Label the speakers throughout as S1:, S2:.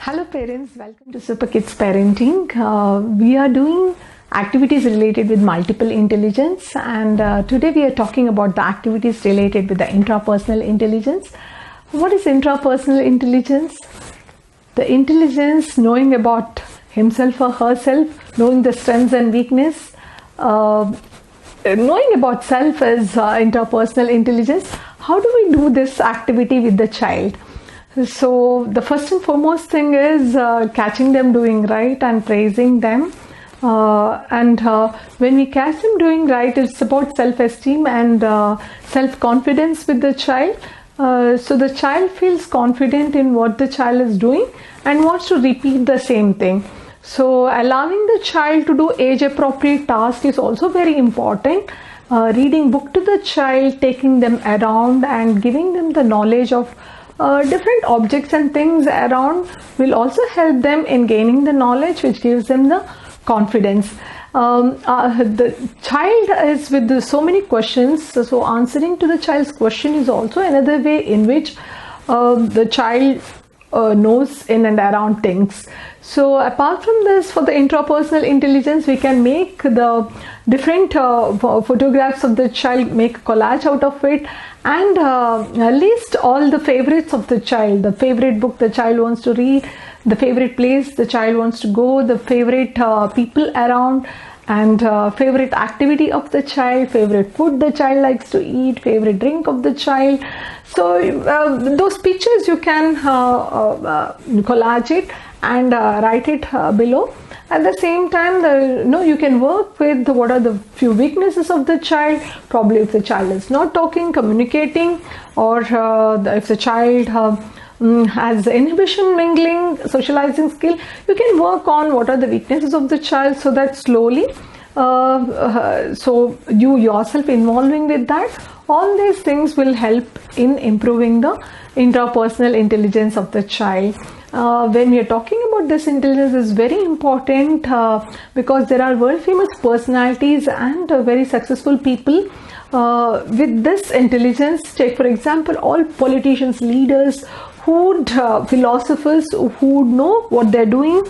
S1: Hello parents, welcome to Super Kids Parenting. We are doing activities related with multiple intelligence, and today we are talking about the activities related with the intrapersonal intelligence. What is intrapersonal intelligence? The intelligence knowing about himself or herself, knowing the strengths and weakness, knowing about self is interpersonal intelligence. How do we do this activity with the child? So the first and foremost thing is catching them doing right and praising them. When we catch them doing right, it's about self-esteem and self-confidence with the child. So the child feels confident in what the child is doing and wants to repeat the same thing. So allowing the child to do age-appropriate tasks is also very important. Reading book to the child, taking them around and giving them the knowledge of different objects and things around will also help them in gaining the knowledge, which gives them the confidence. The child is with so many questions, so answering to the child's question is also another way in which the child knows in and around things. So apart from this, for the intrapersonal intelligence, we can make the different photographs of the child, make a collage out of it, and list all the favorites of the child, the favorite book the child wants to read, the favorite place the child wants to go, the favorite people around, and favorite activity of the child, favorite food the child likes to eat, favorite drink of the child. So those pictures you can collage it and write it below. At the same time, you can work with what are the few weaknesses of the child. Probably if the child is not talking, communicating, or if the child has inhibition, mingling, socializing skill, you can work on what are the weaknesses of the child, so that slowly, so you yourself involving with that, all these things will help in improving the intrapersonal intelligence of the child. When we are talking about this intelligence is very important because there are world famous personalities and very successful people with this intelligence. Take for example all politicians, leaders, philosophers who know what they're doing.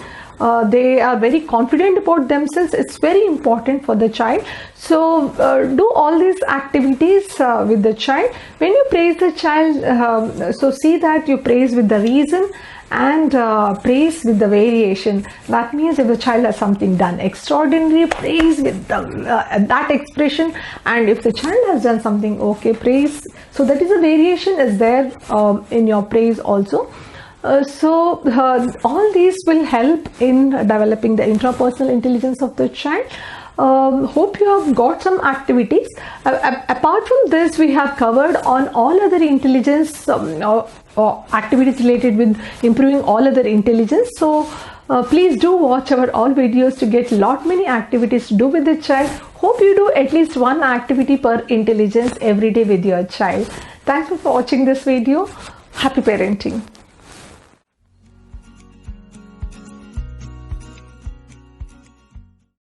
S1: They are very confident about themselves. It's very important for the child. So do all these activities with the child. When you praise the child, so see that you praise with the reason and praise with the variation. That means if the child has something done extraordinary, praise with that expression, and if the child has done something okay, praise. So that is a variation is there in your praise also. All these will help in developing the intrapersonal intelligence of the child. Hope you have got some activities. Apart from this, we have covered on all other intelligence activities related with improving all other intelligence. So please do watch our all videos to get many activities to do with the child. Hope you do at least one activity per intelligence every day with your child. Thank you for watching this video. Happy parenting.